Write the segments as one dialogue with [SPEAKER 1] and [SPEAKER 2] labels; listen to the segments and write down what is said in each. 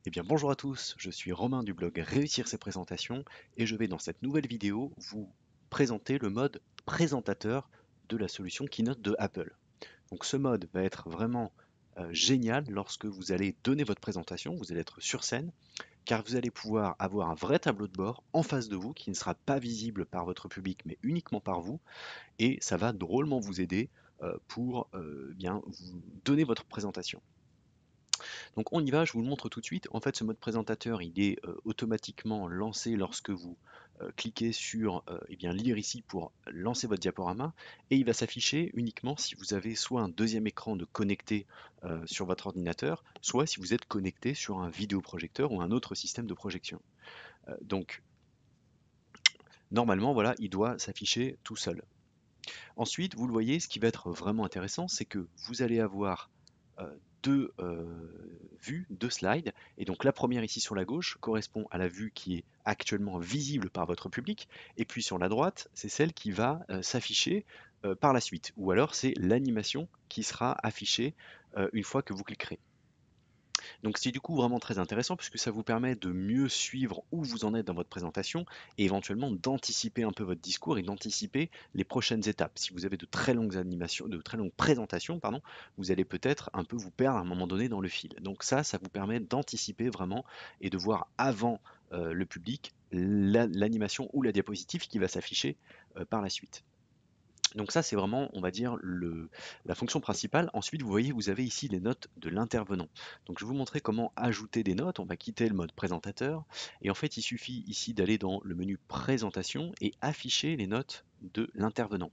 [SPEAKER 1] Eh bien bonjour à tous, je suis Romain du blog Réussir ses présentations et je vais dans cette nouvelle vidéo vous présenter le mode présentateur de la solution Keynote de Apple. Donc ce mode va être vraiment génial lorsque vous allez donner votre présentation, vous allez être sur scène, car vous allez pouvoir avoir un vrai tableau de bord en face de vous qui ne sera pas visible par votre public mais uniquement par vous, et ça va drôlement vous aider pour bien vous donner votre présentation. Donc on y va, je vous le montre tout de suite. En fait, ce mode présentateur, il est automatiquement lancé lorsque vous cliquez sur eh bien, lire ici pour lancer votre diaporama, et il va s'afficher uniquement si vous avez soit un deuxième écran de connecté sur votre ordinateur, soit si vous êtes connecté sur un vidéoprojecteur ou un autre système de projection. Donc normalement, voilà, il doit s'afficher tout seul. Ensuite, vous le voyez, ce qui va être vraiment intéressant, c'est que vous allez avoir deux vues, deux slides. Et donc la première ici sur la gauche correspond à la vue qui est actuellement visible par votre public. Et puis sur la droite, c'est celle qui va s'afficher par la suite. Ou alors c'est l'animation qui sera affichée une fois que vous cliquerez. Donc c'est du coup vraiment très intéressant puisque ça vous permet de mieux suivre où vous en êtes dans votre présentation et éventuellement d'anticiper un peu votre discours et d'anticiper les prochaines étapes. Si vous avez de très longues animations, de très longues présentations, pardon, vous allez peut-être un peu vous perdre à un moment donné dans le fil. Donc ça vous permet d'anticiper vraiment et de voir avant le public l'animation ou la diapositive qui va s'afficher par la suite. Donc ça, c'est vraiment, on va dire, la fonction principale. Ensuite, vous voyez, vous avez ici les notes de l'intervenant. Donc je vais vous montrer comment ajouter des notes. On va quitter le mode présentateur. Et en fait, il suffit ici d'aller dans le menu présentation et afficher les notes de l'intervenant.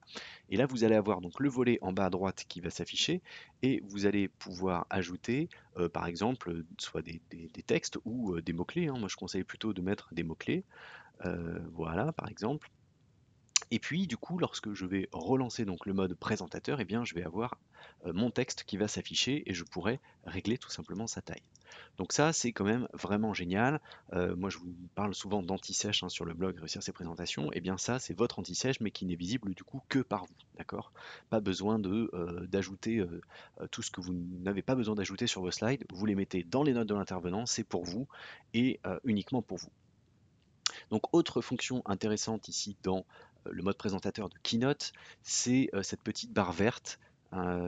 [SPEAKER 1] Et là, vous allez avoir donc le volet en bas à droite qui va s'afficher et vous allez pouvoir ajouter, par exemple, soit des textes ou des mots-clés, hein. Moi, je conseille plutôt de mettre des mots-clés. Voilà, par exemple. Et puis, du coup, lorsque je vais relancer donc le mode présentateur, eh bien, je vais avoir mon texte qui va s'afficher et je pourrai régler tout simplement sa taille. Donc ça, c'est quand même vraiment génial. Moi, je vous parle souvent d'anti-sèche hein, sur le blog Réussir ses présentations. Eh bien, ça, c'est votre anti-sèche, mais qui n'est visible du coup que par vous. D'accord? Pas besoin d'ajouter tout ce que vous n'avez pas besoin d'ajouter sur vos slides. Vous les mettez dans les notes de l'intervenant, c'est pour vous et uniquement pour vous. Donc autre fonction intéressante ici dans le mode présentateur de Keynote, c'est cette petite barre verte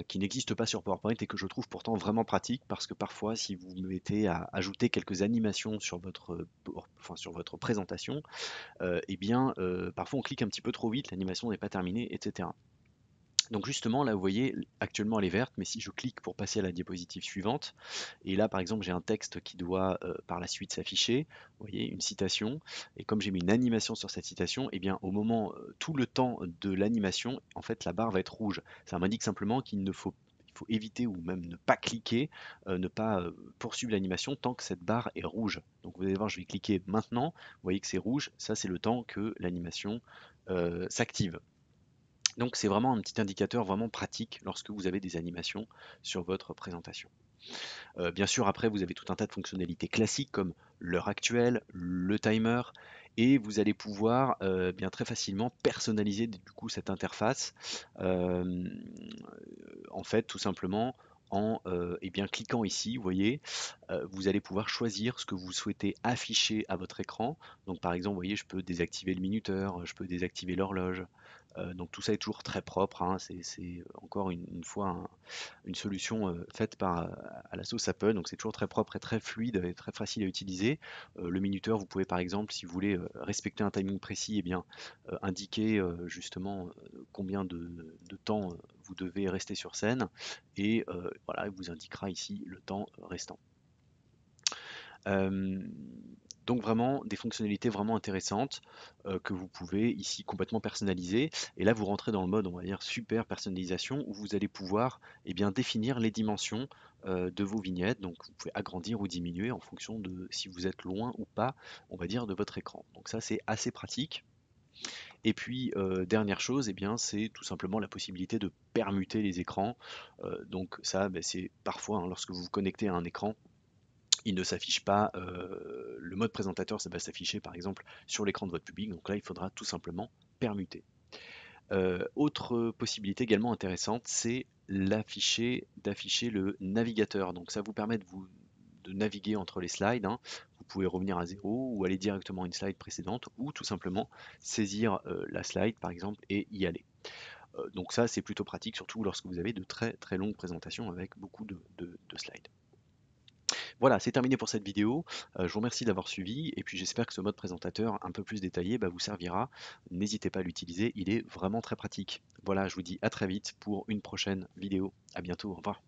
[SPEAKER 1] qui n'existe pas sur PowerPoint et que je trouve pourtant vraiment pratique parce que parfois si vous mettez à ajouter quelques animations sur sur votre présentation, eh bien parfois on clique un petit peu trop vite, l'animation n'est pas terminée, etc. Donc justement, là, vous voyez, actuellement elle est verte, mais si je clique pour passer à la diapositive suivante, et là, par exemple, j'ai un texte qui doit par la suite s'afficher, vous voyez, une citation, et comme j'ai mis une animation sur cette citation, et bien au moment, tout le temps de l'animation, en fait, la barre va être rouge. Ça m'indique simplement il faut éviter ou même ne pas cliquer, ne pas poursuivre l'animation tant que cette barre est rouge. Donc vous allez voir, je vais cliquer maintenant, vous voyez que c'est rouge, ça c'est le temps que l'animation s'active. Donc c'est vraiment un petit indicateur vraiment pratique lorsque vous avez des animations sur votre présentation. Bien sûr, après, vous avez tout un tas de fonctionnalités classiques comme l'heure actuelle, le timer, et vous allez pouvoir bien très facilement personnaliser du coup cette interface. Euh, En fait, tout simplement en eh bien, cliquant ici, vous voyez, vous allez pouvoir choisir ce que vous souhaitez afficher à votre écran. Donc par exemple, vous voyez, je peux désactiver le minuteur, je peux désactiver l'horloge. Donc tout ça est toujours très propre, hein. C'est encore une fois une solution faite à la sauce Apple, donc c'est toujours très propre et très fluide et très facile à utiliser. Le minuteur, vous pouvez par exemple, si vous voulez respecter un timing précis, eh bien, indiquer justement combien de temps vous devez rester sur scène, et voilà, il vous indiquera ici le temps restant. Euh, donc vraiment des fonctionnalités vraiment intéressantes que vous pouvez ici complètement personnaliser. Et là, vous rentrez dans le mode, on va dire, super personnalisation où vous allez pouvoir eh bien, définir les dimensions de vos vignettes. Donc vous pouvez agrandir ou diminuer en fonction de si vous êtes loin ou pas, on va dire, de votre écran. Donc ça, c'est assez pratique. Et puis, dernière chose, eh bien, c'est tout simplement la possibilité de permuter les écrans. Donc ça, ben, c'est parfois, hein, lorsque vous vous connectez à un écran, il ne s'affiche pas, le mode présentateur, ça va s'afficher par exemple sur l'écran de votre public, donc là il faudra tout simplement permuter. Autre possibilité également intéressante, c'est d'afficher le navigateur. Donc ça vous permet de naviguer entre les slides, hein. Vous pouvez revenir à zéro ou aller directement à une slide précédente ou tout simplement saisir la slide par exemple et y aller. Donc ça c'est plutôt pratique, surtout lorsque vous avez de très très longues présentations avec beaucoup de slides. Voilà, c'est terminé pour cette vidéo. Je vous remercie d'avoir suivi et puis j'espère que ce mode présentateur un peu plus détaillé vous servira. N'hésitez pas à l'utiliser, il est vraiment très pratique. Voilà, je vous dis à très vite pour une prochaine vidéo. À bientôt, au revoir.